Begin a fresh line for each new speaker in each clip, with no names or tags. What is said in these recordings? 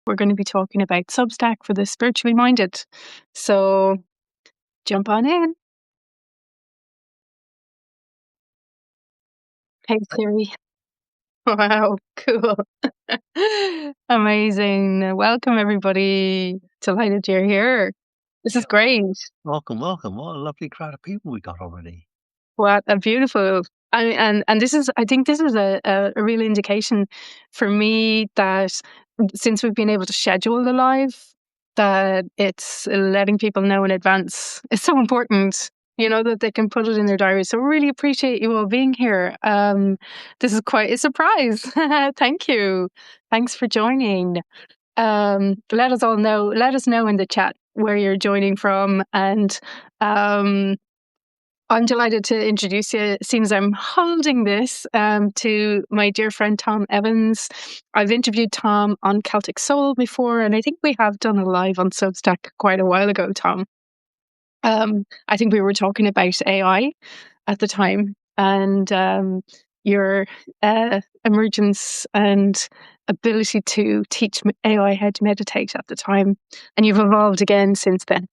we're going to be talking about Substack for the spiritually minded. So jump on in. Hey, Siri. Wow, cool. Amazing. Welcome, everybody. Delighted you're here. This is great.
Welcome. What a lovely crowd of people we got already.
What a beautiful, and this is, I think this is a real indication for me that since we've been able to schedule the live, that it's letting people know in advance. It's so important, that they can put it in their diary. So really appreciate you all being here. This is quite a surprise. Thank you. Thanks for joining. Let us know in the chat where you're joining from, and I'm delighted to introduce you. It seems I'm holding this to my dear friend Tom Evans. I've interviewed Tom on Celtic Soul before, and I think we have done a live on Substack quite a while ago, Tom. I think we were talking about AI at the time, and your emergence and ability to teach AI how to meditate at the time, and you've evolved again since then.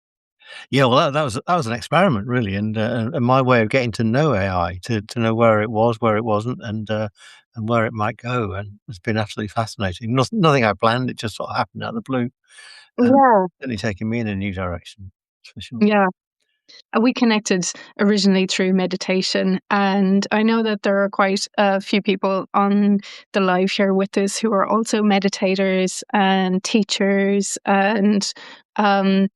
Yeah, well, that was an experiment, really, and my way of getting to know AI, to know where it was, where it wasn't, and where it might go, and it's been absolutely fascinating. Nothing I planned; it just sort of happened out of the blue.
Yeah,
Certainly taking me in a new direction, that's for sure.
yeah. We connected originally through meditation, and I know that there are quite a few people on the live here with us who are also meditators and teachers and um,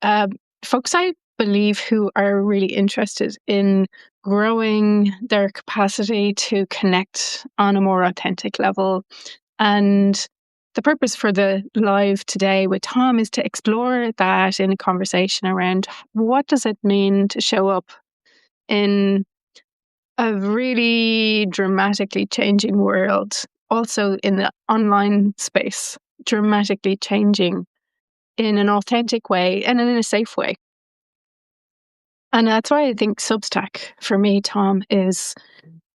uh, folks, I believe, who are really interested in growing their capacity to connect on a more authentic level. And the purpose for the live today with Tom is to explore that in a conversation around what does it mean to show up in a really dramatically changing world, also in the online space, dramatically changing in an authentic way and in a safe way. And that's why I think Substack, for me, Tom, is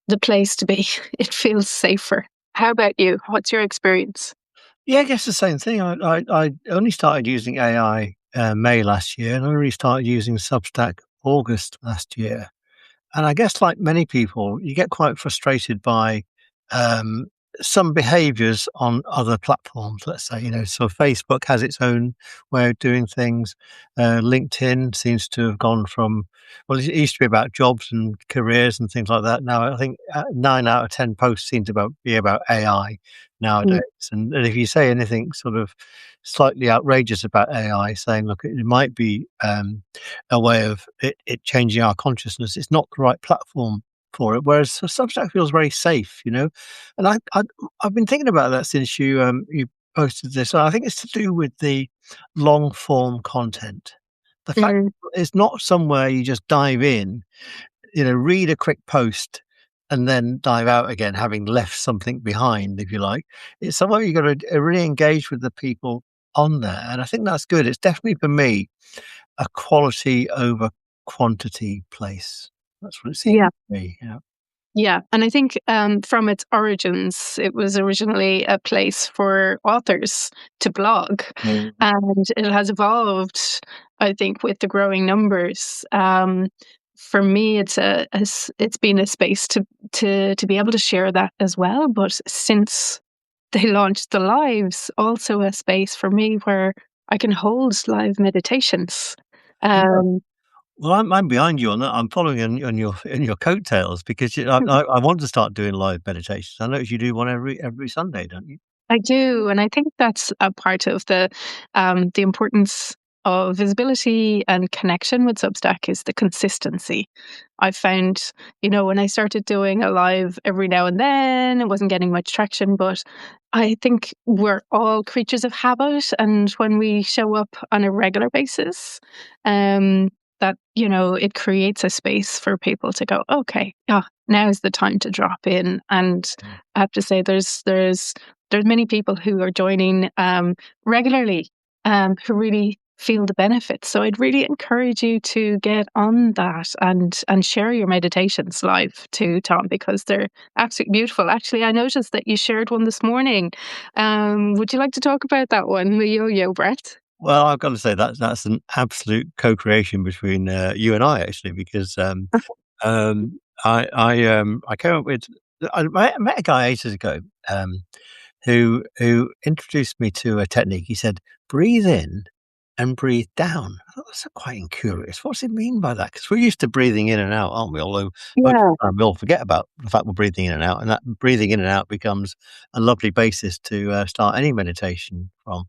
the place to be. It feels safer. How about you? What's your experience?
Yeah, I guess the same thing. I only started using AI May last year, and I only started using Substack August last year. And I guess, like many people, you get quite frustrated by um, some behaviours on other platforms. Let's say, so Facebook has its own way of doing things. LinkedIn seems to have gone from, well, it used to be about jobs and careers and things like that. Now I think 9 out of 10 posts seem to be about AI nowadays. And if you say anything sort of slightly outrageous about AI, saying, look, it might be a way of it changing our consciousness, it's not the right platform for it. Whereas Substack feels very safe, And I've been thinking about that since you posted this. I think it's to do with the long form content. The fact
Mm.
it's not somewhere you just dive in, read a quick post and then dive out again, having left something behind, if you like. It's somewhere you got to really engage with the people on there, and I think that's good. It's definitely for me a quality over quantity place. That's what it seems
Yeah.
to me. Yeah.
Yeah. And I think from its origins, it was originally a place for authors to blog.
Mm.
And it has evolved, I think, with the growing numbers. For me, it's been a space to be able to share that as well. But since they launched the lives, also a space for me where I can hold live meditations.
Yeah.
Um,
Well, I'm behind you on that. I'm following on your coattails because I want to start doing live meditations. I notice you do one every Sunday, don't you?
I do, and I think that's a part of the importance of visibility and connection with Substack is the consistency. I found, when I started doing a live every now and then, it wasn't getting much traction, but I think we're all creatures of habit, and when we show up on a regular basis, that it creates a space for people to go, okay, yeah, now is the time to drop in. And I have to say, there's many people who are joining regularly, who really feel the benefits. So I'd really encourage you to get on that and share your meditations live too, Tom, because they're absolutely beautiful. Actually, I noticed that you shared one this morning. Would you like to talk about that one, the yo-yo breath?
Well, I've got to say that's an absolute co-creation between you and I, actually, because I came up with I met a guy ages ago who introduced me to a technique. He said, "Breathe in and breathe down." I thought, that's quite incurious. What's it mean by that? Because we're used to breathing in and out, aren't we? Although most of
Yeah.
the time we all forget about the fact we're breathing in and out, and that breathing in and out becomes a lovely basis to start any meditation from.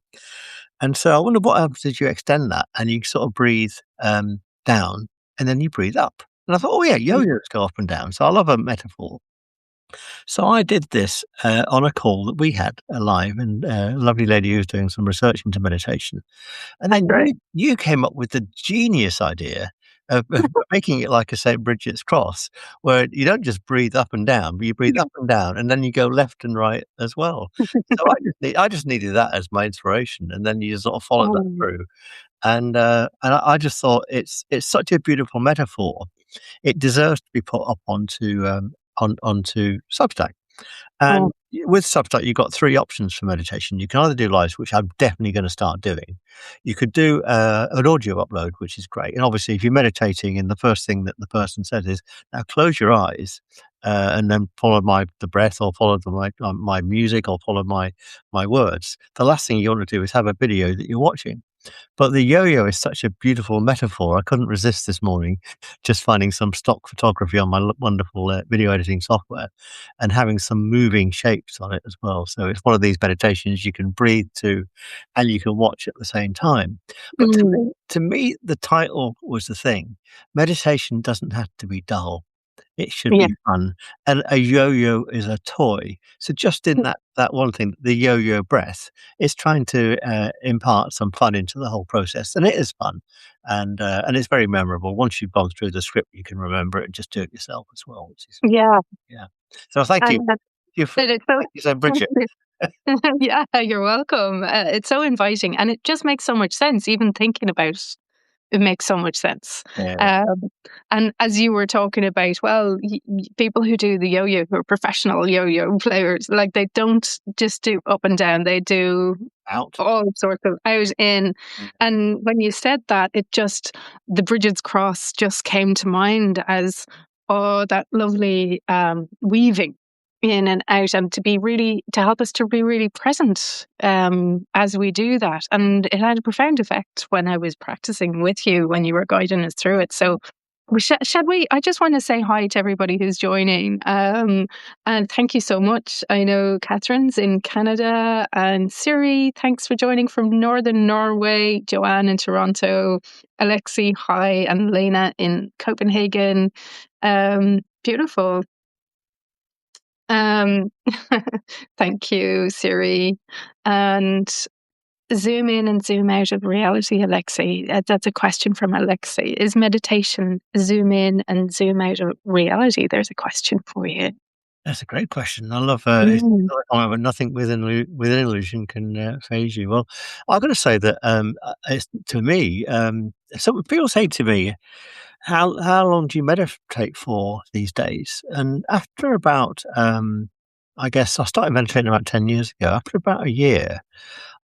And so I wonder what happens if you extend that and you sort of breathe down and then you breathe up. And I thought, oh yeah, yo-yos go up and down. So I love a metaphor. So I did this on a call that we had live, and a lovely lady who was doing some research into meditation. And then
Right.
you came up with the genius idea of making it like a St. Bridget's cross, where you don't just breathe up and down, but you breathe up and down, and then you go left and right as well. So I just needed that as my inspiration, and then you just sort of followed that
Oh,
through. And I just thought it's such a beautiful metaphor. It deserves to be put up onto Substack.
oh,
And with Substack, you've got three options for meditation. You can either do lives, which I'm definitely going to start doing. You could do an audio upload, which is great. And obviously, if you're meditating, and the first thing that the person says is, "Now close your eyes." And then follow the breath, or follow my music, or follow my words. The last thing you want to do is have a video that you're watching. But the yo-yo is such a beautiful metaphor. I couldn't resist this morning just finding some stock photography on my wonderful video editing software and having some moving shapes on it as well. So it's one of these meditations you can breathe to and you can watch at the same time. But
mm,
to me, the title was the thing. Meditation doesn't have to be dull. It should
yeah.
be fun, and a yo-yo is a toy. So just in that one thing, the yo-yo breath is trying to impart some fun into the whole process, and it is fun, and it's very memorable. Once you've gone through the script, you can remember it and just do it yourself as well, which is
Yeah.
yeah. So thank you.
And that,
You for
that it's so
thank you so Bridget.
yeah, you're welcome. It's so inviting, and it just makes so much sense. Even thinking about it, it makes so much sense.
Yeah,
Um, and as you were talking about, well, people who do the yo-yo, who are professional yo-yo players, like they don't just do up and down; they do
out.
all sorts of out in.
Mm.
And when you said that, it just the Brigid's cross just came to mind as oh, that lovely weaving in and out, and to help us to be really present as we do that. And it had a profound effect when I was practicing with you when you were guiding us through it. So shall we? I just want to say hi to everybody who's joining. And thank you so much. I know Catherine's in Canada, and Siri, thanks for joining from Northern Norway. Joanne in Toronto, Alexi, hi, and Lena in Copenhagen. Beautiful. Um, thank you, Siri. And zoom in and zoom out of reality, Alexi. That's a question from Alexi. Is meditation zoom in and zoom out of reality? There's a question for you.
That's a great question. I love
Mm.
however, nothing within illusion can phase you. Well, I've got to say that it's, to me, some people say to me, how long do you meditate for these days? And after about, I guess I started meditating about 10 years ago. After about a year,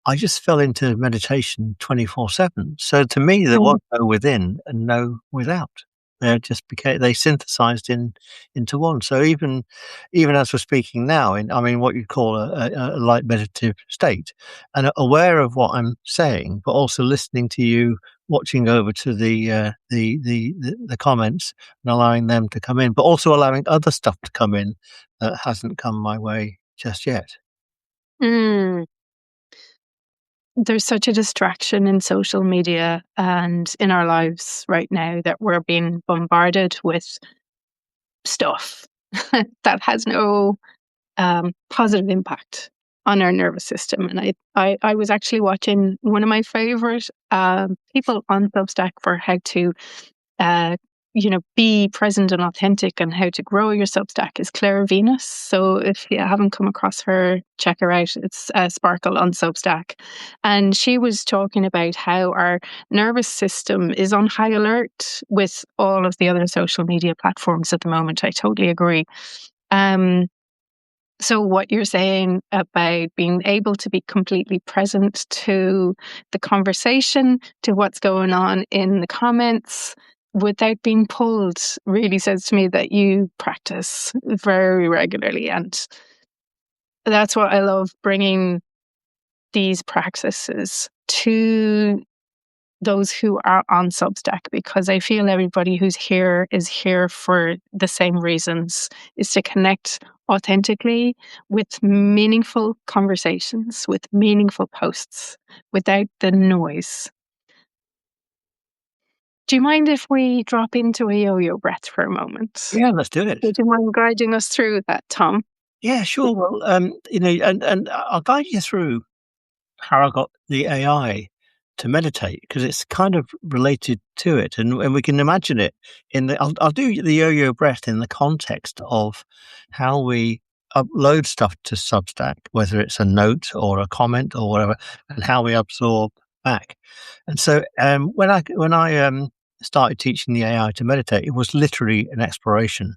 I just fell into meditation 24/7. So to me, there was
Mm.
no within and no without. They synthesized into one. So even as we're speaking now, in I mean, what you'd call a light meditative state, and aware of what I'm saying, but also listening to you, watching over to the comments and allowing them to come in, but also allowing other stuff to come in that hasn't come my way just yet.
Mm. There's such a distraction in social media and in our lives right now that we're being bombarded with stuff that has no positive impact on our nervous system. And I was actually watching one of my favorite people on Substack for how to be present and authentic, and how to grow your Substack is Claire Venus. So if you haven't come across her, check her out. It's Sparkle on Substack. And she was talking about how our nervous system is on high alert with all of the other social media platforms at the moment. I totally agree. So what you're saying about being able to be completely present to the conversation, to what's going on in the comments without being pulled, really says to me that you practice very regularly. And that's what I love, bringing these practices to those who are on Substack, because I feel everybody who's here is here for the same reasons, is to connect authentically with meaningful conversations, with meaningful posts, without the noise. Do you mind if we drop into a yo-yo breath for a moment?
Yeah, let's do it.
Would you mind guiding us through that, Tom?
Yeah, sure. Well, and I'll guide you through how I got the AI to meditate, because it's kind of related to it, and we can imagine it in the. I'll do the yo-yo breath in the context of how we upload stuff to Substack, whether it's a note or a comment or whatever, and how we absorb back. And so, when I started teaching the AI to meditate, it was literally an exploration.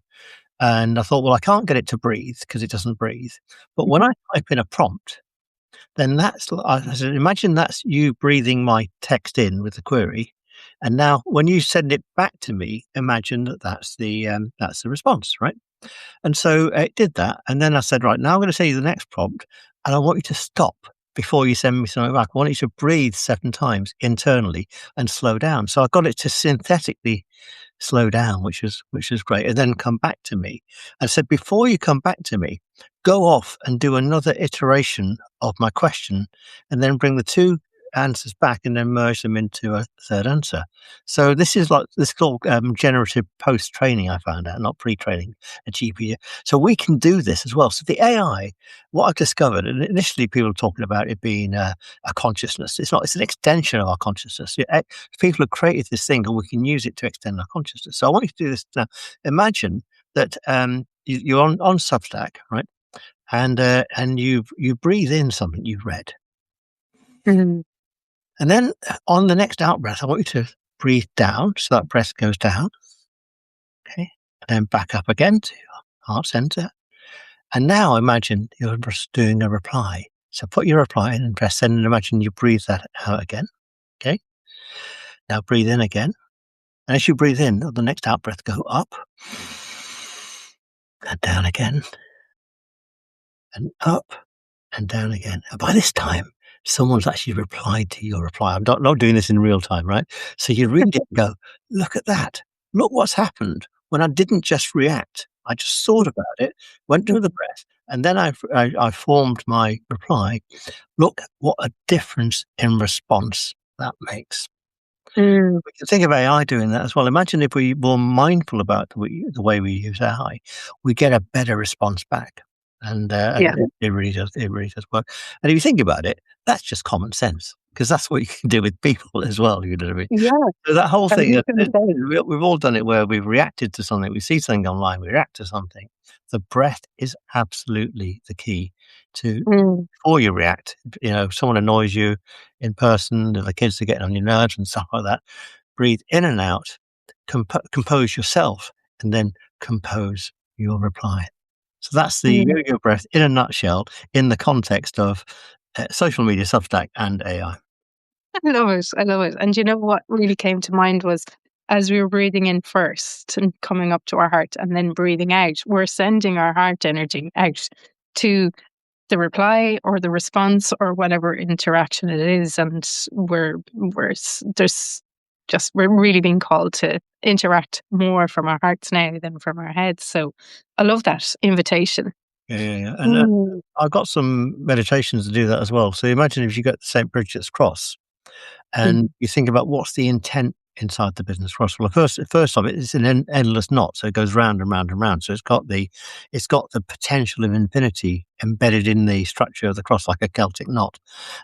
And I thought, well, I can't get it to breathe because it doesn't breathe. But when I type in a prompt, then I said, imagine that's you breathing my text in with the query. And now when you send it back to me, imagine that's the response, right? And so it did that. And then I said, right, now I'm going to say you the next prompt, and I want you to stop before you send me something back. I want you to breathe 7 times internally and slow down. So I got it to synthetically slow down, which is great, and then come back to me. And said, before you come back to me, go off and do another iteration of my question, and then bring the 2 answers back and then merge them into a third answer. So this is called generative post training. I found out, not pre training, a GPU. So we can do this as well. So the AI, what I've discovered, and initially people were talking about it being a consciousness. It's not. It's an extension of our consciousness. People have created this thing, and we can use it to extend our consciousness. So I want you to do this now. Imagine that you're on Substack, right? And you breathe in something you've read.
Mm-hmm.
And then on the next out breath, I want you to breathe down, so that breath goes down. Okay. And then back up again to your heart center. And now imagine you're just doing a reply. So put your reply in and press send, and imagine you breathe that out again. Okay. Now breathe in again. And as you breathe in, on the next out breath, go up and down again, and up and down again. And by this time, someone's actually replied to your reply. I'm not doing this in real time, right? So you read it and go, look at that. Look what's happened when I didn't just react. I just thought about it, went through the breath, and then I formed my reply. Look what a difference in response that makes.
Mm.
We can think of AI doing that as well. Imagine if we were mindful about the way we use AI, we get a better response back. And
Yeah.
it really does. It really does work. And if you think about it, that's just common sense, because that's what you can do with people as well. You know what I mean?
Yeah.
So that whole
I was
thing,
gonna say.
we've all done it, where we've reacted to something. We see something online, we react to something. The breath is absolutely the key to
Mm.
before you react. If someone annoys you in person, the kids are getting on your nerves and stuff like that. Breathe in and out, compose yourself, and then compose your reply. So that's the
Mm.
yo-yo breath in a nutshell, in the context of social media, Substack, and AI.
I love it. I love it. And you know what really came to mind was, as we were breathing in first and coming up to our heart, and then breathing out, we're sending our heart energy out to the reply or the response or whatever interaction it is. And we're really being called to interact more from our hearts now than from our heads. So I love that invitation.
Yeah. And
Mm.
I've got some meditations to do that as well. So imagine if you got St. Bridget's Cross, and you think about what's the intent inside the business cross. Well, first of it is an endless knot, so it goes round and round and round. So it's got the potential of infinity embedded in the structure of the cross, like a Celtic knot.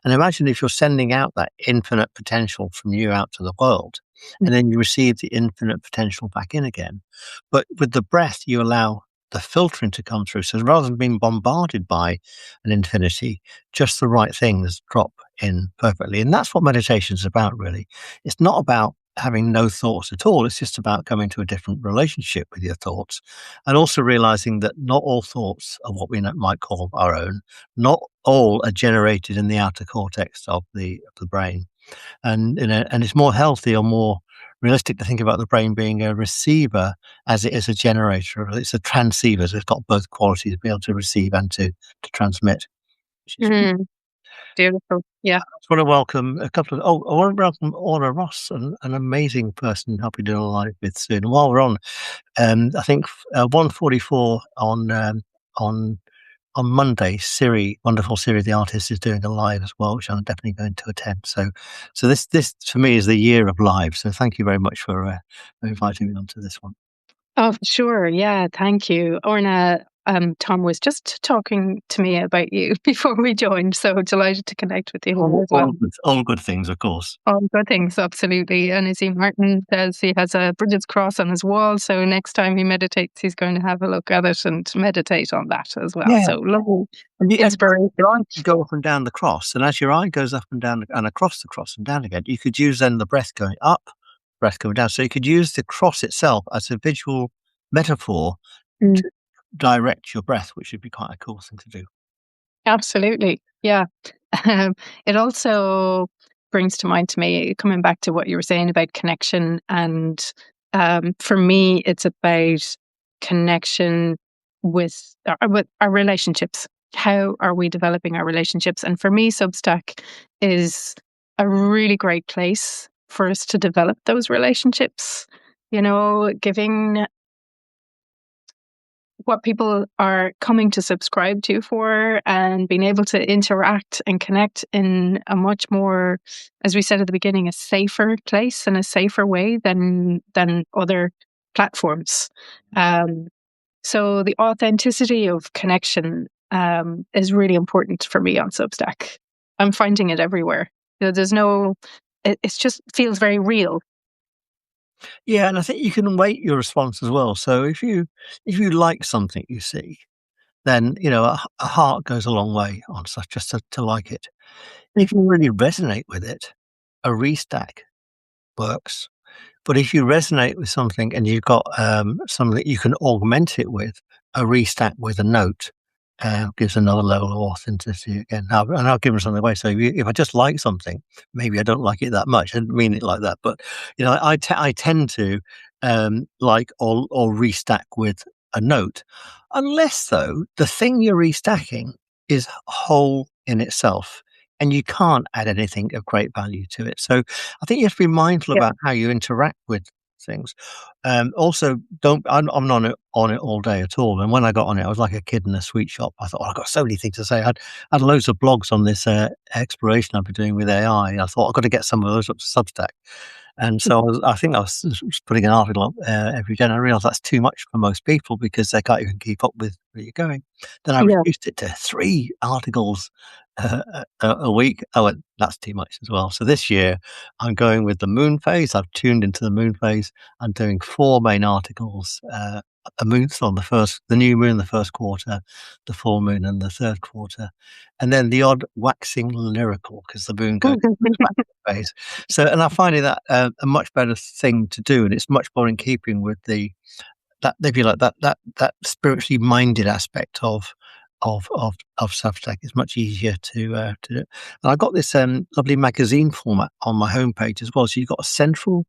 And imagine if you're sending out that infinite potential from you out to the world. and then you receive the infinite potential back in again. But with the breath, you allow the filtering to come through. So rather than being bombarded by an infinity, just the right things drop in perfectly. And that's what meditation is about, really. It's not about having no thoughts at all. It's just about coming to a different relationship with your thoughts, and also realizing that not all thoughts are what we might call our own. Not all are generated in the outer cortex of the brain, and and it's more healthy or more realistic to think about the brain being a receiver as it is a generator. It's a transceiver, so it's got both qualities to be able to receive and to transmit. Which is
Mm, beautiful. Yeah.
I just want to welcome a couple of I want to welcome Orla Ross, an amazing person I'll be doing a live with soon. And while we're on, I think 1:44 on on Monday, wonderful Siri the artist, is doing a live as well, which I'm definitely going to attend. So this for me is the year of live. So thank you very much for inviting me onto this one.
Oh, sure. Yeah. Thank you. Orna, Tom was just talking to me about you before we joined. So delighted to connect with you here as well.
All good things, of course.
All good things, absolutely. And Izzy Martin says he has a Brigid's cross on his wall. So next time he meditates, he's going to have a look at it and meditate on that as well.
Yeah,
So lovely
and
inspiration.
your eye can go up and down the cross, and as your eye goes up and down and across the cross and down again, you could use then the breath going up, breath going down. So you could use the cross itself as a visual metaphor
Mm,
to direct your breath, which would be quite a cool thing to do.
absolutely. Yeah. It also brings to mind to me, coming back to what you were saying about connection. And for me, it's about connection with our relationships. How are we developing our relationships? And for me, Substack is a really great place for us to develop those relationships. You know, giving what people are coming to subscribe to for, and being able to interact and connect in a much more, as we said at the beginning, a safer place and a safer way than other platforms. So the authenticity of connection is really important for me on Substack. I'm finding it everywhere. There's no, it's just feels very real.
Yeah, and I think you can weight your response as well. So if you like something you see, then a heart goes a long way on such just to like it. If you really resonate with it, a restack works. But if you resonate with something and you've got something that you can augment it with, a restack with a note gives another level of authenticity again. Now, and I'll give them something away. So if I just like something, maybe I don't like it that much. I didn't mean it like that, but I tend to like or restack with a note, unless though the thing you're restacking is whole in itself and you can't add anything of great value to it. So I think you have to be mindful
Yeah.
about how you interact with things. Also, don't. I'm not on it all day at all. And when I got on it, I was like a kid in a sweet shop. I thought, I've got so many things to say. I had loads of blogs on this exploration I've been doing with AI. I thought I've got to get some of those up to Substack. And so I think I was putting an article up every day, and I realized that's too much for most people because they can't even keep up with where you're going. Then I
Yeah.
reduced it to 3 articles a week. I went, that's too much as well. So this year I'm going with the moon phase. I've tuned into the moon phase. I'm doing 4 main articles a month on the new moon, the first quarter, the full moon, and the third quarter, and then the odd waxing lyrical because the moon goes into its waxing phase. So, and I'm finding that a much better thing to do, and it's much more in keeping with that, if you like, that spiritually minded aspect of Substack. Is much easier to do. And I got this lovely magazine format on my homepage as well. So you've got a central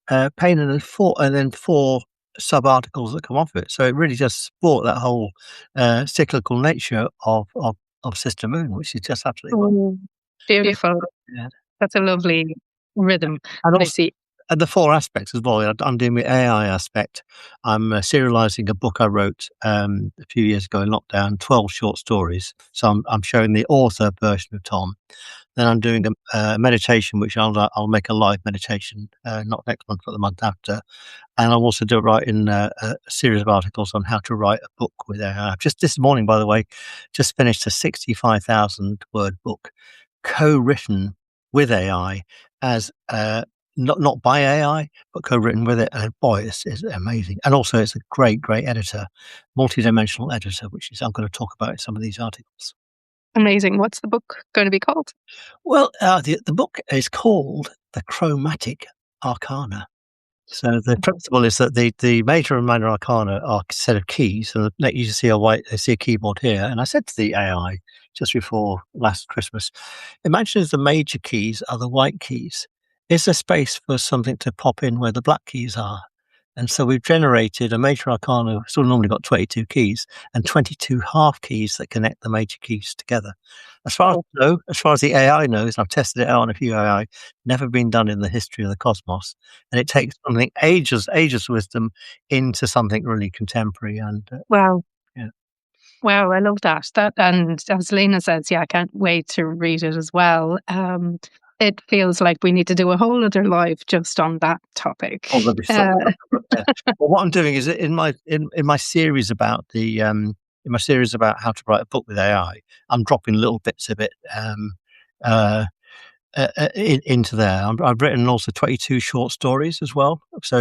pane and then 4 sub articles that come off it. So it really does support that whole cyclical nature of Sister Moon, which is just absolutely wonderful.
Mm, beautiful.
Yeah.
That's a lovely rhythm.
And
And I
also,
see.
and the 4 aspects as well. I'm doing the AI aspect. I'm serializing a book I wrote a few years ago in lockdown, 12 short stories. So I'm showing the author version of Tom. Then I'm doing a meditation, which I'll make a live meditation, not next month, but the month after. And I'll also writing a series of articles on how to write a book with AI. I've just this morning, by the way, just finished a 65,000 word book, co-written with AI as not by AI, but co-written with it. And boy, it's amazing. And also, it's a great editor, multi-dimensional editor, which is I'm going to talk about in some of these articles.
Amazing. What's the book going to be called?
Well, the book is called The Chromatic Arcana. So the principle is that the major and minor arcana are a set of keys, and you see a keyboard here. And I said to the AI just before last Christmas, imagine if the major keys are the white keys. Is there space for something to pop in where the black keys are? And so we've generated a major arcana. Still normally got 22 keys and 22 half keys that connect the major keys together. As far as I know, as far as the AI knows, I've tested it out on a few AI, never been done in the history of the cosmos. And it takes something ages of wisdom into something really contemporary. And
Wow.
yeah.
Wow, I love that. And as Lena says, yeah, I can't wait to read it as well. It feels like we need to do a whole other live just on that topic.
Oh, there'll be so much. Yeah. Well, what I'm doing is in my series about how to write a book with AI, I'm dropping little bits of it uh, into there. I've written also 22 short stories as well. So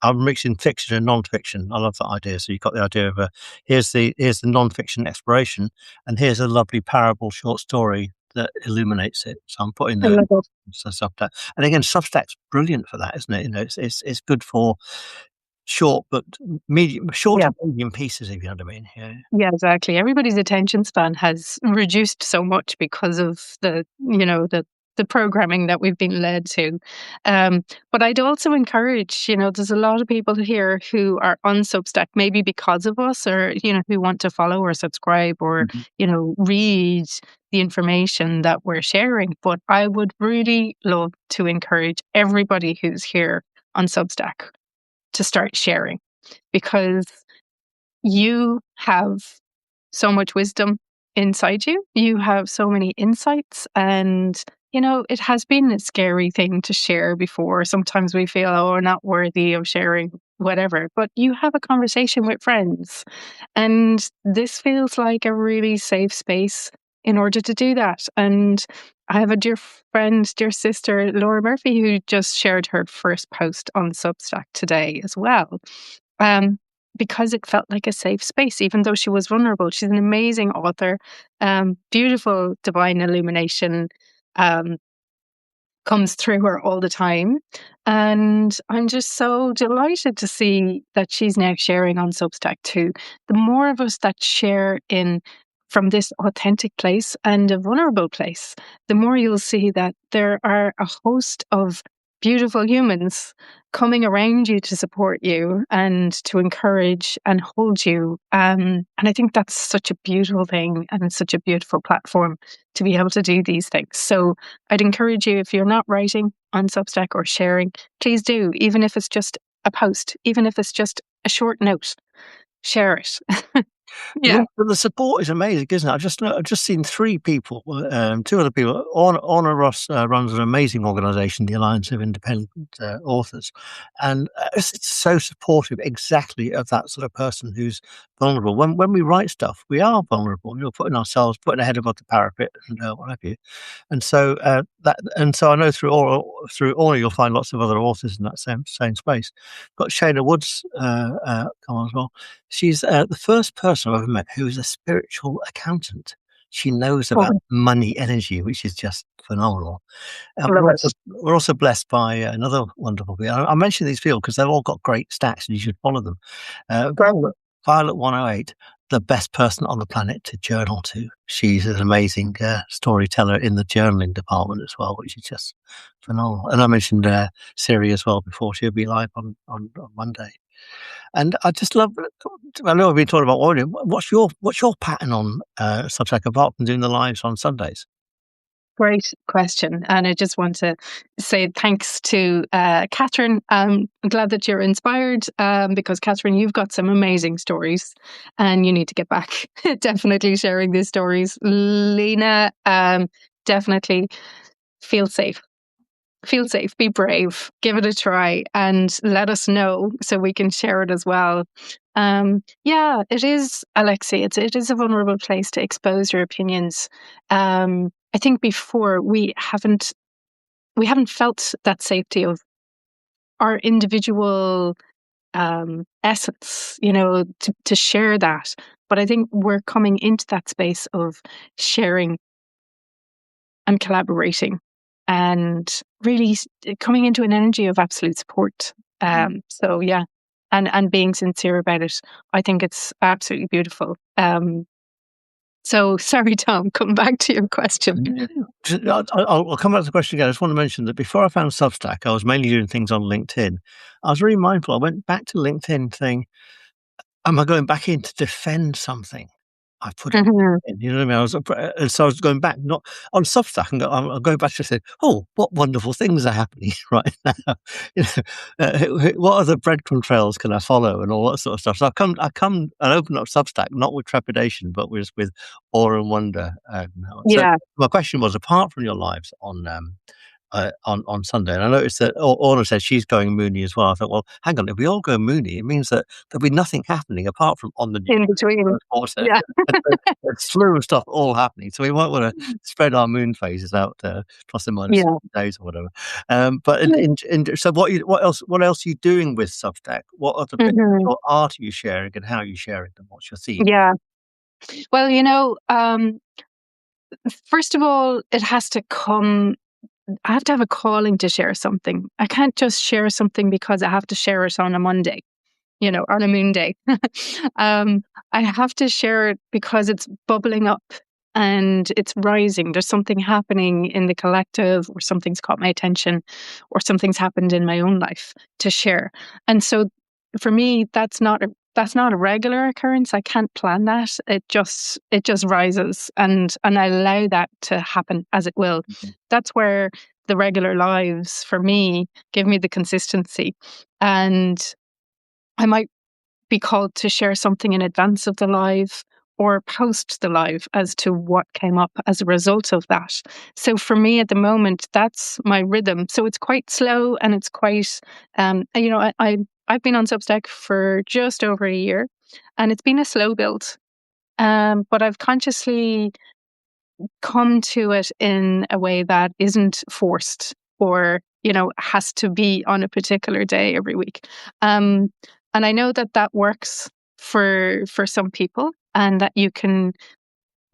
I'm mixing fiction and non-fiction. I love that idea. So you've got the idea of here's the non-fiction exploration, and here's a lovely parable short story that illuminates it. So I'm putting
I
those
love it.
into Substack. And again, Substack's brilliant for that, isn't it? You know, it's good for short but short
Yeah.
and medium pieces, if you know what I mean. Yeah.
Yeah, exactly. Everybody's attention span has reduced so much because of the programming that we've been led to. But I'd also encourage, there's a lot of people here who are on Substack, maybe because of us, or who want to follow or subscribe or
Mhm.
read the information that we're sharing. But I would really love to encourage everybody who's here on Substack to start sharing, because you have so much wisdom inside you. You have so many insights. And, it has been a scary thing to share before. Sometimes we feel, oh, we're not worthy of sharing whatever. But you have a conversation with friends. And this feels like a really safe space in order to do that. And I have a dear friend, dear sister, Laura Murphy, who just shared her first post on Substack today as well. Um, because it felt like a safe space, even though she was vulnerable. She's an amazing author, beautiful divine illumination um, comes through her all the time. And I'm just so delighted to see that she's now sharing on Substack too. The more of us that share in from this authentic place and a vulnerable place, the more you'll see that there are a host of beautiful humans coming around you to support you and to encourage and hold you. And I think that's such a beautiful thing and such a beautiful platform to be able to do these things. So I'd encourage you, if you're not writing on Substack or sharing, please do, even if it's just a post, even if it's just a short note, share it.
Yeah,
Yeah.
but the support is amazing, isn't it? I've just seen three people, two other people. Orna Ross runs an amazing organisation, the Alliance of Independent Authors, and it's so supportive, exactly of that sort of person who's vulnerable. When we write stuff, we are vulnerable. Putting our head above the parapet, and what have you. And so I know through Orna you'll find lots of other authors in that same space. Got Shayna Woods come on as well. She's the first person I've ever met who is a spiritual accountant. She knows
Oh,
about money energy, which is just phenomenal.
love it.
We're also blessed by another wonderful people. I mention these people because they've all got great stats and you should follow them.
Great.
Violet 108, the best person on the planet to journal to. She's an amazing storyteller in the journaling department as well, which is just phenomenal. And I mentioned Siri as well before. She'll be live on Monday. And I just love. I know I've been talking about audio. What's your pattern on Substack apart from doing the lives on Sundays?
Great question. And I just want to say thanks to Catherine. I'm glad that you're inspired because, Catherine, you've got some amazing stories and you need to get back definitely sharing these stories. Lena, definitely feel safe. Feel safe, be brave, give it a try, and let us know so we can share it as well. Yeah, it is, Alexi. It is a vulnerable place to expose your opinions. I think before we haven't we haven't felt that safety of our individual essence, to share that. But I think we're coming into that space of sharing and collaborating and really coming into an energy of absolute support. So yeah, and being sincere about it. I think it's absolutely beautiful. So sorry, Tom, come back to your question.
I'll come back to the question again. I just want to mention that before I found Substack, I was mainly doing things on LinkedIn. I was really mindful. I went back to LinkedIn saying, am I going back in to defend something I put on
Mhm.
LinkedIn? You know what I mean? And so I was going back, not on Substack, and I'll go back to say, oh, what wonderful things are happening right now. You know, what other breadcrumb trails can I follow, and all that sort of stuff. So I come and open up Substack not with trepidation, but with awe and wonder. So
Yeah,
my question was, apart from your lives on Sunday, and I noticed that Orna said she's going Mooney as well. I thought, well, hang on, if we all go Mooney, it means that there'll be nothing happening apart from on the news.
in between.
Also,
Yeah.
a slew of stuff all happening, so we might want to spread our moon phases out, plus and minus
Yeah.
days or whatever. But so what else are you doing with Substack? What other bits of
Mhm.
your art are you sharing, and how are you sharing them? What's your theme?
Yeah. Well, first of all, it has to come. I have to have a calling to share something. I can't just share something because I have to share it on a Monday, on a moon day. um, I have to share it because it's bubbling up and it's rising. There's something happening in the collective, or something's caught my attention, or something's happened in my own life to share. And so for me, that's not a regular occurrence. I can't plan that. It just rises, and I allow that to happen as it will.
Mhm.
That's where the regular lives for me give me the consistency. And I might be called to share something in advance of the live or post the live as to what came up as a result of that. So for me at the moment, that's my rhythm. So it's quite slow, and it's quite, I've been on Substack for just over a year, and it's been a slow build. But I've consciously come to it in a way that isn't forced, or has to be on a particular day every week. And I know that that works for some people, and that you can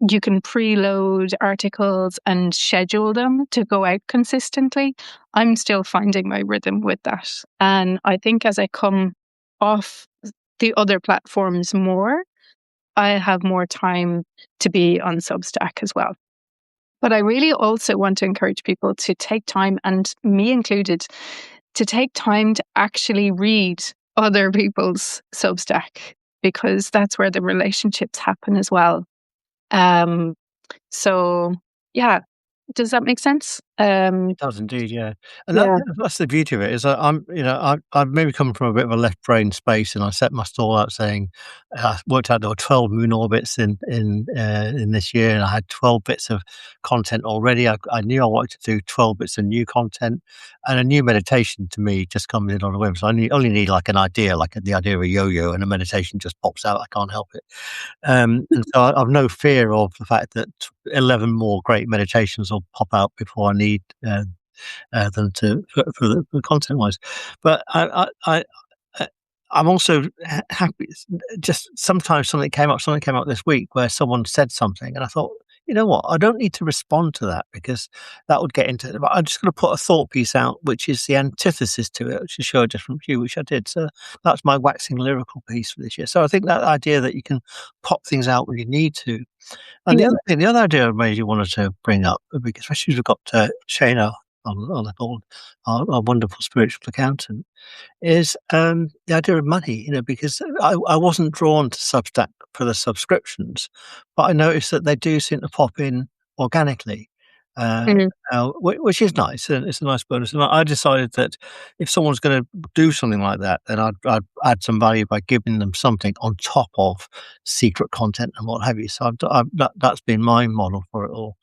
preload articles and schedule them to go out consistently. I'm still finding my rhythm with that, and I think as I come off the other platforms more, I have more time to be on Substack as well. But I really also want to encourage people to take time, and me included, to take time to actually read other people's Substack, because that's where the relationships happen as well. Um, so yeah, does that make sense?
It does indeed, yeah, and
Yeah.
that's the beauty of it. Is I've maybe come from a bit of a left brain space, and I set my stall out saying, I worked out there were 12 moon orbits in this year, and I had 12 bits of content already. I knew I wanted to do 12 bits of new content, and a new meditation to me just comes in on a whim. So only need like an idea, like the idea of a yo-yo, and a meditation just pops out. I can't help it. And so I've no fear of the fact that 11 more great meditations will pop out before I need them for the content wise. But I- I'm also happy. Just sometimes something came up this week where someone said something, and I thought, you know what, I don't need to respond to that, because that would get into. But I'm just going to put a thought piece out, which is the antithesis to it, which is show a different view, which I did. So that's my waxing lyrical piece for this year. So I think that idea that you can pop things out when you need to. And
Yeah.
the other idea I maybe wanted to bring up, because especially as we've got Shana on the call, our wonderful spiritual accountant, is the idea of money. Because I wasn't drawn to Substack for the subscriptions, but I noticed that they do seem to pop in organically, uh,
Mhm.
which is nice, and it's a nice bonus. And I decided that if someone's going to do something like that, then I'd add some value by giving them something on top of secret content and what have you. So that's been my model for it all.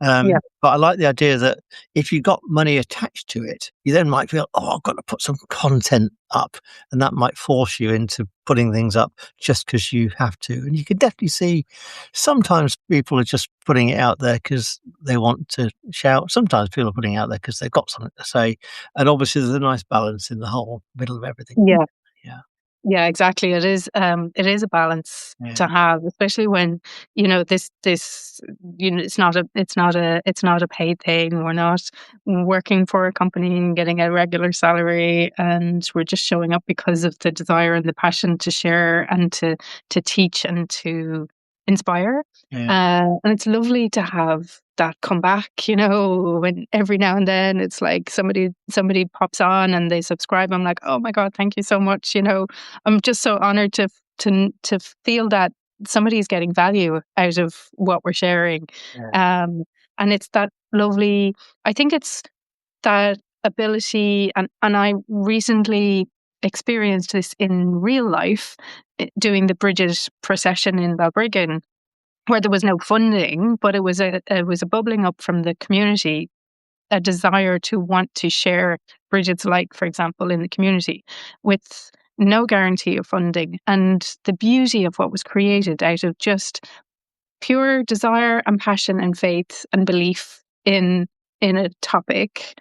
Yeah.
But I like the idea that if you got money attached to it, you then might feel, oh, I've got to put some content up, and that might force you into putting things up just because you have to. And you can definitely see sometimes people are just putting it out there because they want to shout. Sometimes people are putting it out there because they've got something to say. And obviously, there's a nice balance in the whole middle of everything.
Yeah.
Yeah.
Yeah, exactly. It is a balance
Yeah.
to have, especially when, this, it's not a paid thing. We're not working for a company and getting a regular salary, and we're just showing up because of the desire and the passion to share and to teach and to inspire.
Yeah.
And it's lovely to have that come back, when every now and then it's like somebody pops on and they subscribe. I'm like, oh my God, thank you so much. I'm just so honored to feel that somebody's getting value out of what we're sharing.
Yeah.
And it's that lovely, I think it's that ability, and I recently experienced this in real life, doing the Brigid procession in Brigid, where there was no funding, but it was a bubbling up from the community, a desire to want to share Brigid's light, for example, in the community, with no guarantee of funding, and the beauty of what was created out of just pure desire and passion and faith and belief in a topic.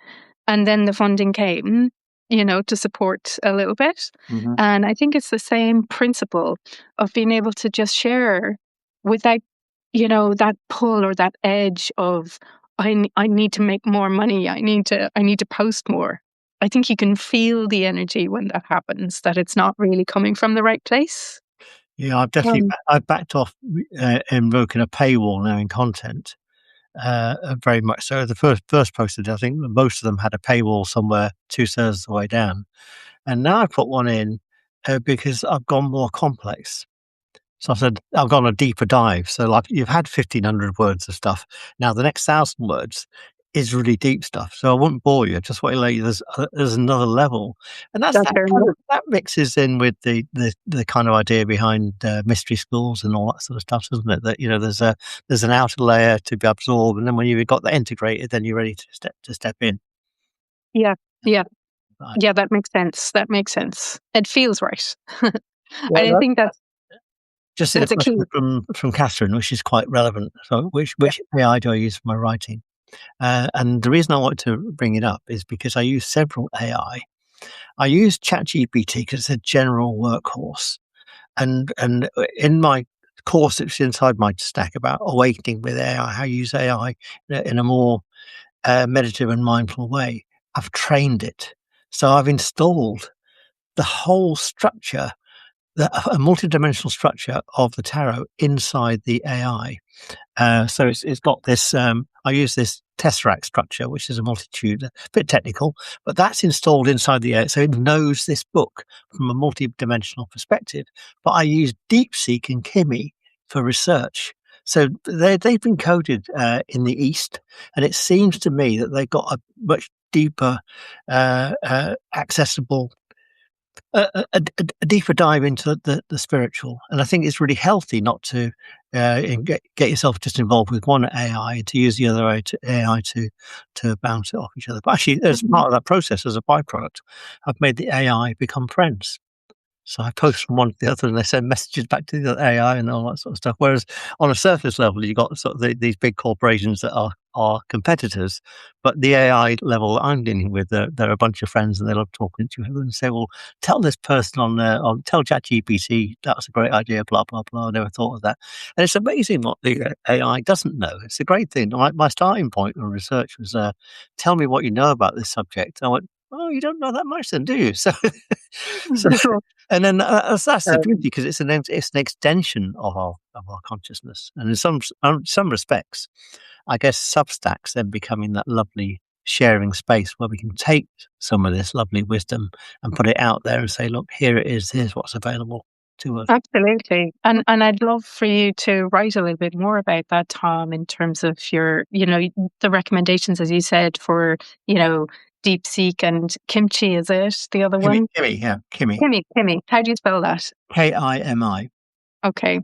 And then the funding came, to support a little bit.
Mm-hmm.
And I think it's the same principle of being able to just share without, that pull or that edge of I need to make more money. I need to post more. I think you can feel the energy when that happens, that it's not really coming from the right place.
Yeah, I've backed off invoking a paywall now in content. Very much so. The first post I did, I think most of them had a paywall somewhere 2/3 of the way down, and now I put one in because I've gone more complex. So I said I've gone a deeper dive. So like you've had 1,500 words of stuff. Now the next 1,000 words is really deep stuff. So I won't bore you. Just want to let you there's another level, and
That's fair enough.
that mixes in with the kind of idea behind mystery schools and all that sort of stuff, doesn't it? That there's an outer layer to be absorbed, and then when you've got that integrated, then you're ready to step in.
Yeah, yeah.
Right.
Yeah, that makes sense. That makes sense. It feels right. And
Yeah,
I think
just in a
that's a key.
question from Catherine, which is quite relevant. So, which AI do I use for my writing? And the reason I wanted to bring it up is because I use several AI. I use ChatGPT because it's a general workhorse, and in my course that's inside my stack about awakening with AI, how you use AI in a more meditative and mindful way. I've trained it, so I've installed the whole structure, a multidimensional structure of the tarot inside the AI. So it's got this. I use this tesseract structure, which is a multitude, a bit technical, but that's installed inside the AI, so it knows this book from a multi-dimensional perspective. But I use DeepSeek and Kimi for research. So they've been coded in the East, and it seems to me that they've got a much deeper, accessible a deeper dive into the spiritual, and I think it's really healthy not to get yourself just involved with one AI, to use the other AI to bounce it off each other. But actually, as part of that process, as a byproduct, I've made the AI become friends. So I post from one to the other, and they send messages back to the AI and all that sort of stuff. Whereas on a surface level, you got sort of these big corporations that are competitors, but the AI level I'm dealing with, they're a bunch of friends, and they love talking to each other and say, "Well, tell this person tell ChatGPT that was a great idea." Blah blah blah. I never thought of that, and it's amazing what the AI doesn't know. It's a great thing. My starting point in research was, "Tell me what you know about this subject." And I went, "Oh, you don't know that much, then, do you?" So, so and then that's the beauty, because it's an extension of our consciousness, and in some respects, I guess Substack's then becoming that lovely sharing space where we can take some of this lovely wisdom and put it out there and say, "Look, here it is. Here's what's available to us."
Absolutely. And I'd love for you to write a little bit more about that, Tom, in terms of your, the recommendations, as you said, for, DeepSeek and Kimchi, is it the other one?
Kimi, yeah, Kimi,
Kimi. How do you spell that?
Kimi.
Okay.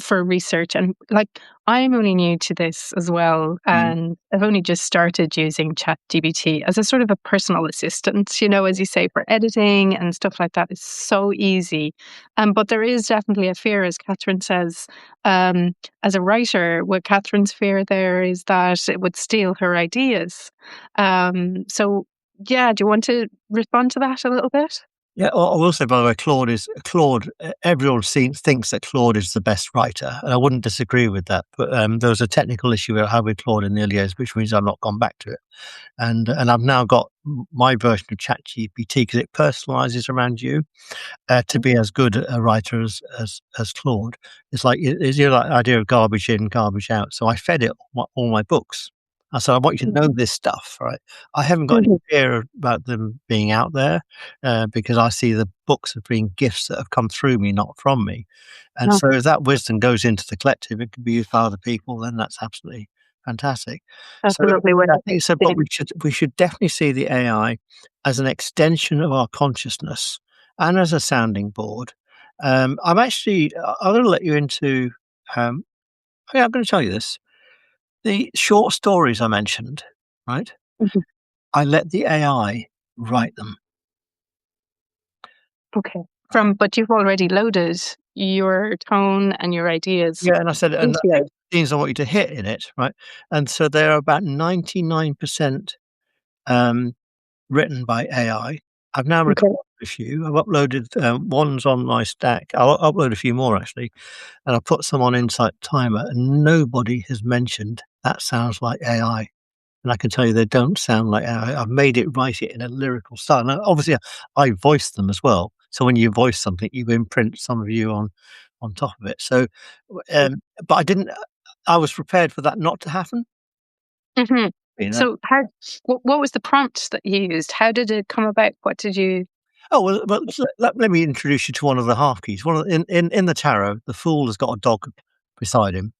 For research. And like, I'm only new to this as well.
Mm.
And I've only just started using ChatGPT as a sort of a personal assistant, you know, as you say, for editing and stuff like that. It's so easy. But there is definitely a fear, as Catherine says, as a writer, what Catherine's fear there is that it would steal her ideas. So, yeah, do you want to respond to that a little bit?
Yeah, I will say, by the way, Claude. Everyone thinks that Claude is the best writer, and I wouldn't disagree with that. But there was a technical issue I had with Claude in the early years, which means I've not gone back to it. And I've now got my version of ChatGPT because it personalizes around you to be as good a writer as Claude. It's your like idea of garbage in, garbage out. So I fed it all my books. I said, I want you to know this stuff, right? I haven't got any
Mhm.
fear about them being out there because I see the books as being gifts that have come through me, not from me. And
No,
so if that wisdom goes into the collective, it can be used by other people, then that's absolutely fantastic. So
absolutely.
yeah, I think so, but
Yeah.
we should definitely see the AI as an extension of our consciousness and as a sounding board. I'm going to let you into. Um, yeah, I'm going to tell you this. The short stories I mentioned, right?
Mhm.
I let the AI write them.
Okay. But you've already loaded your tone and your ideas
Yeah, and I said, and
into
these
it.
scenes I want you to hit in it, right? And so they're about 99% um, written by AI. I've now
Okay.
recorded a few. I've uploaded ones on my stack. I'll upload a few more actually, and I put some on Insight Timer, and nobody has mentioned that sounds like AI. And I can tell you they don't sound like AI. I've made it write it in a lyrical style. Now, obviously, I voice them as well. So when you voice something, you imprint some of you on top of it. So, but I didn't. I was prepared for that not to happen.
Hmm.
You know.
So, what was the prompt that you used? How did it come about? What did you?
Oh well, let me introduce you to one of the half keys. In the tarot, the fool has got a dog beside him.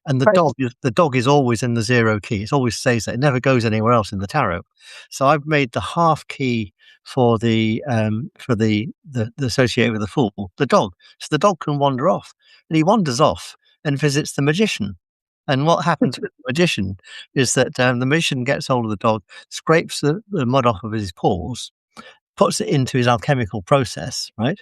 And
Right.
the dog is always in the 0 key. It always stays there. It never goes anywhere else in the tarot. So I've made the half key for the associated with the fool, the dog. So the dog can wander off. And he wanders off and visits the magician. And what happens with the magician is that the magician gets hold of the dog, scrapes the mud off of his paws, puts it into his alchemical process, right?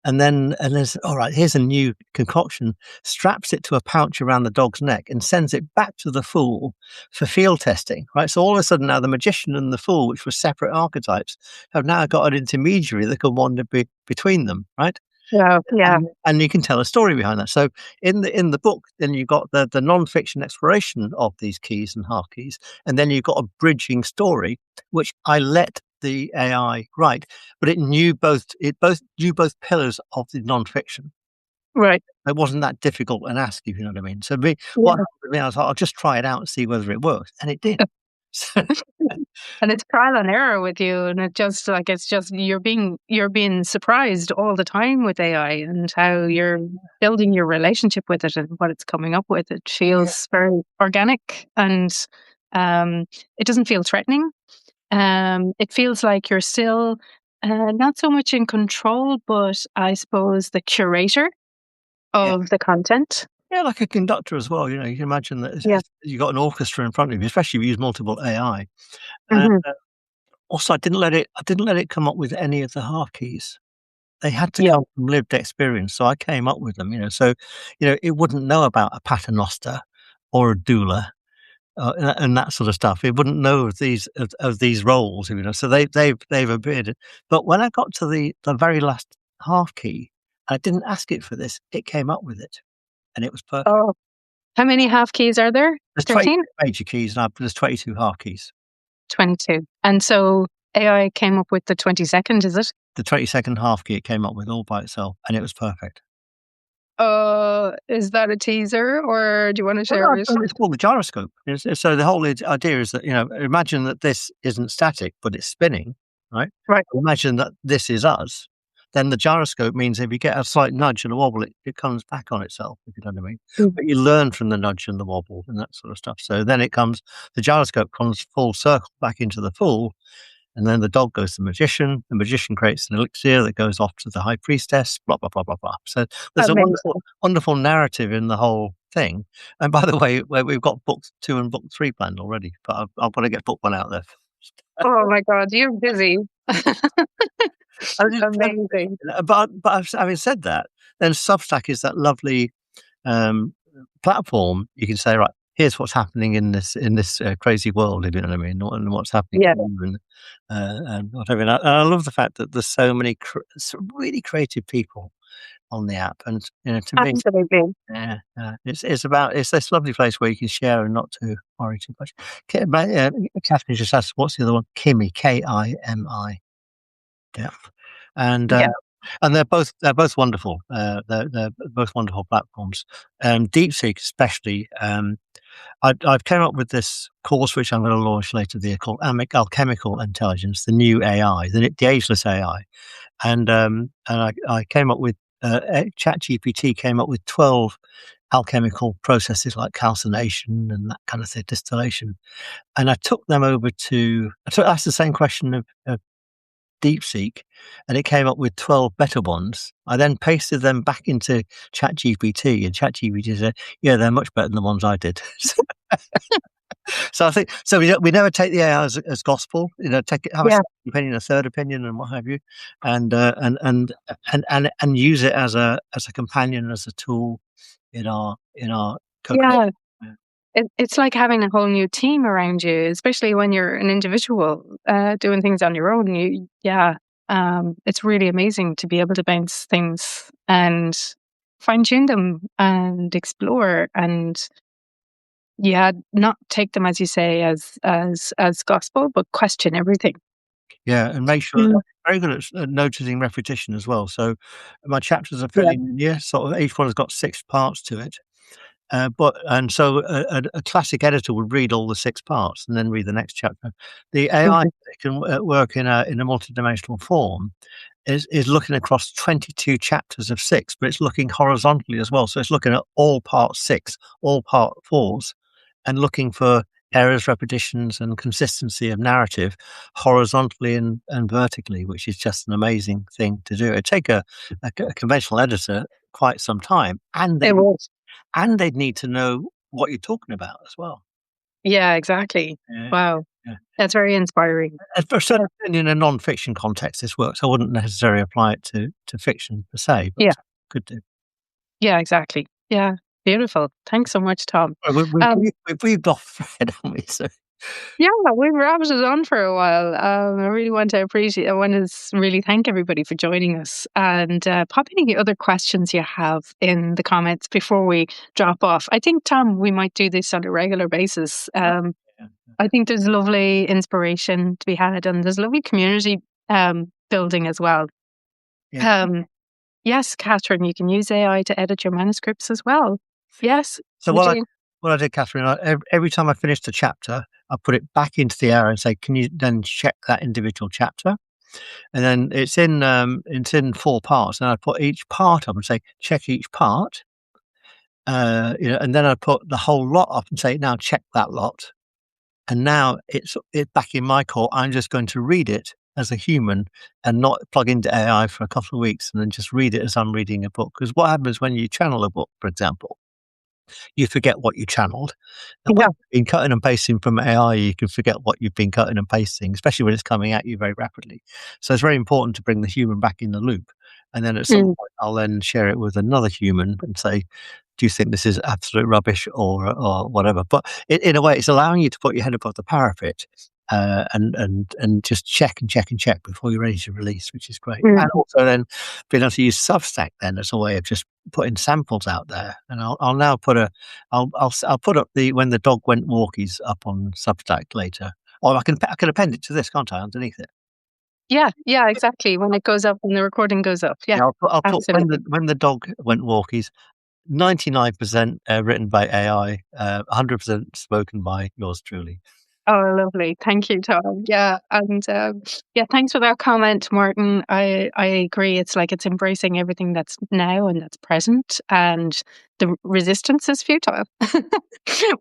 And there's all right, here's a new concoction, straps it to a pouch around the dog's neck and sends it back to the fool for field testing, right? So all of a sudden now the magician and the fool, which were separate archetypes, have now got an intermediary that can wander between them, right?
Yeah. Yeah.
And you can tell a story behind that. So in the book, then you've got the non-fiction exploration of these keys and half keys, and then you've got a bridging story, which I let the AI write, but it both knew both pillars of the non-fiction.
Right.
It wasn't that difficult an ask, if you know what I mean. So what
Yeah.
happened with me, I was like, I'll just try it out and see whether it works, and it did. So,
And it's trial and error with you, and it's just you're being surprised all the time with AI and how you're building your relationship with it and what it's coming up with. It
yeah,
feels very organic, and um, it doesn't feel threatening. It feels like you're still not so much in control, but I suppose the curator
yeah.
of the content.
Yeah, like a conductor as well. You can imagine that
Yeah.
you've got an orchestra in front of you, especially if you use multiple AI.
Hmm.
Also, I didn't let it come up with any of the half keys. They had to
Yeah.
come from lived experience, so I came up with them, So, it wouldn't know about a paternoster or a doula, and that sort of stuff. It wouldn't know of these roles, So they've appeared. But when I got to the very last half key, I didn't ask it for this. It came up with it, and it was perfect.
Oh, how many half keys are there?
There's 22
13?
major keys, and there's 22 half keys.
22. And so AI came up with the 22nd, is it?
The 22nd half key it came up with all by itself, and it was perfect.
Is that a teaser or do you want to
Well,
share
no,
it?
it's called the gyroscope. So the whole idea is that, imagine that this isn't static, but it's spinning, right?
Right.
Imagine that this is us. Then the gyroscope means if you get a slight nudge and a wobble, it comes back on itself, if you know what I mean.
Mm.
But you learn from the nudge and the wobble and that sort of stuff. So then the gyroscope comes full circle back into the full, And then the dog goes to the magician creates an elixir that goes off to the high priestess, blah, blah, blah, blah, blah. So there's a
Amazing.
wonderful narrative in the whole thing. And by the way, we've got book 2 and book 3 planned already, but I've got to get book 1 out there first.
Oh my God, you're busy.
I was just
Amazing.
but having said that, then Substack is that lovely platform. You can say, right, here's what's happening in this crazy world, if you know what I mean, and what's happening
Yeah,
to you, and whatever. And I love the fact that there's so many some really creative people on the app, and to me,
absolutely.
yeah, it's this lovely place where you can share and not to worry too much. Catherine just asked, what's the other one? Kimi, Kimi. Yeah, and
Yeah.
they're both wonderful. They're both wonderful platforms. DeepSeek, especially. I've came up with this course which I'm going to launch later this year called Alchemical Intelligence, the new AI, the ageless AI, and I came up with ChatGPT came up with 12 alchemical processes like calcination and that kind of thing, distillation, and I took them over to. Asked the same question of DeepSeek, and it came up with 12 better ones. I then pasted them back into ChatGPT, and ChatGPT said, "Yeah, they're much better than the ones I did." So I think so. We never take the AI as gospel. Take it, have a
Yeah.
second opinion, a third opinion, and what have you, and use it as a companion, as a tool in our co-creation.
Yeah. It's like having a whole new team around you, especially when you're an individual doing things on your own. It's really amazing to be able to bounce things and fine tune them and explore and not take them, as you say, as gospel, but question everything.
Yeah, and make sure
Mm.
very good at noticing repetition as well. So my chapters are
Yeah.
fairly linear, sort of each one has got 6 parts to it. So a classic editor would read all the 6 parts and then read the next chapter. The AI
Mhm.
can work in a multidimensional form, is looking across 22 chapters of 6, but it's looking horizontally as well. So it's looking at all part 6, all part 4s, and looking for errors, repetitions, and consistency of narrative horizontally and vertically, which is just an amazing thing to do. It'd take a conventional editor quite some time,
It was.
and they'd need to know what you're talking about as well.
Yeah, exactly.
Yeah,
Wow.
yeah.
That's very inspiring.
And for certain in a non-fiction context, this works. I wouldn't necessarily apply it to fiction per se, but
Yeah.
could do.
Yeah, exactly. Yeah. Beautiful. Thanks so much, Tom.
Well,
Um,
we've weaved off thread, haven't we? So
Yeah, we've rabbited on for a while. I really want to really thank everybody for joining us and pop any other questions you have in the comments before we drop off. I think, Tom, we might do this on a regular basis.
yeah,
I think there's lovely inspiration to be had and there's lovely community building as well.
yeah.
Um, yes, Catherine, you can use AI to edit your manuscripts as well. Yes,
So
would you?
what I did, Catherine, every time I finished a chapter, I put it back into the arrow and say, "Can you then check that individual chapter?" And then it's in 4 parts, and I put each part up and say, "Check each part." And then I put the whole lot up and say, "Now check that lot." And now it's back in my court. I'm just going to read it as a human and not plug into AI for a couple of weeks and then just read it as I'm reading a book. Because what happens when you channel a book, for example, you forget what you channeled. And when
Yeah.
you've been cutting and pasting from AI, you can forget what you've been cutting and pasting, especially when it's coming at you very rapidly. So it's very important to bring the human back in the loop. And then at some
Mm.
point, I'll then share it with another human and say, do you think this is absolute rubbish or whatever? But in a way, it's allowing you to put your head above the parapet and just check and check and check before you're ready to release, which is great. And
Mm.
also then being able to use Substack then as a way of just putting samples out there. And I'll now put I'll put up the when the dog went walkies up on Substack later, or I can append it to this, can't I, underneath it?
Yeah, yeah, exactly. When it goes up, when the recording goes up. Yeah,
Yeah, I'll put
absolutely.
when the dog went walkies. 99% written by AI, 100% spoken by yours truly.
Oh, lovely. Thank you, Tom. Yeah. And yeah, thanks for that comment, Martin. I agree. It's like it's embracing everything that's now and that's present, and the resistance is futile.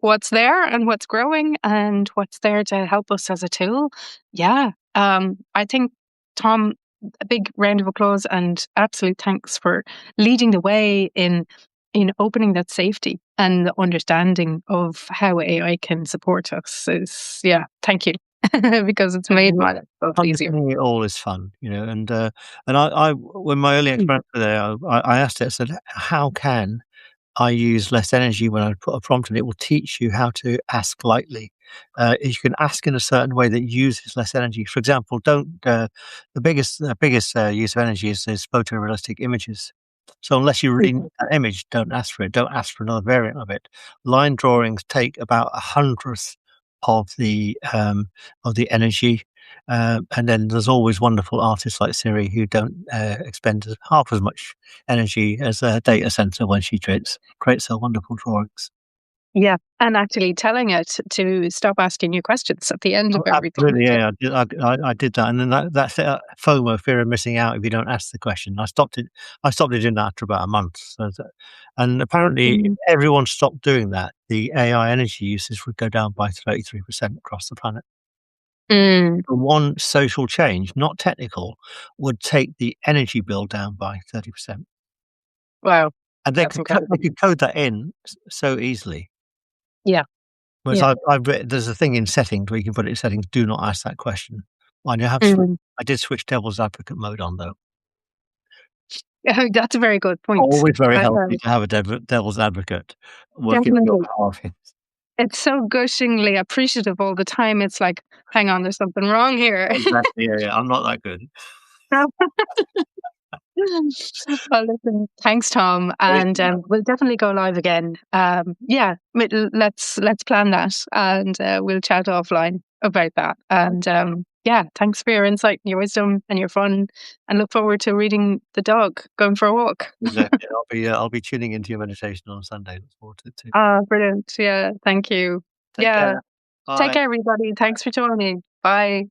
What's there and what's growing and what's there to help us as a tool. Yeah. I think, Tom, a big round of applause and absolute thanks for leading the way in opening that safety and the understanding of how AI can support us. Yeah, thank you. Because it's made my life both easier.
Understanding it all is fun, and when my early experiments were there, I asked it, I said, "How can I use less energy when I put a prompt in? It will teach you how to ask lightly. You can ask in a certain way that uses less energy. For example, don't the biggest use of energy is photorealistic images. So unless you really need that image, don't ask for it. Don't ask for another variant of it. Line drawings take about a hundredth of the energy. And then there's always wonderful artists like Siri who don't expend half as much energy as a data center when she creates her wonderful drawings.
Yeah, and actually telling it to stop asking you questions at the end of
Oh,
everything.
absolutely, yeah. I did that, and then that's FOMO, fear of missing out if you don't ask the question. I stopped it. I stopped doing that after about a month. And apparently, if
Mm.
everyone stopped doing that, the AI energy usage would go down by 33% across the planet.
Mm.
The one social change, not technical, would take the energy bill down by 30%.
Wow,
And
that's
they
incredible.
could code that in so easily.
Yeah,
Whereas
yeah.
I've written, there's a thing in settings where you can put it in settings, do not ask that question.
Mm.
I did switch devil's advocate mode on though.
Oh, that's a very good point.
Always very
Uh,
healthy to have a devil's advocate working on your
Definitely.
behalf.
It's so gushingly appreciative all the time. It's like, hang on, there's something wrong here.
Exactly. Yeah, yeah. I'm not that good.
Well, listen, thanks, Tom, and we'll definitely go live again. Yeah, let's plan that, and we'll chat offline about that. And yeah, thanks for your insight, and your wisdom, and your fun, and look forward to reading the dog going for a walk.
Exactly. I'll be tuning into your meditation on Sunday. Look forward to it too.
Ah, brilliant! Yeah, thank you.
Take
Yeah,
care.
take
Bye.
care, everybody. Thanks for joining. Bye.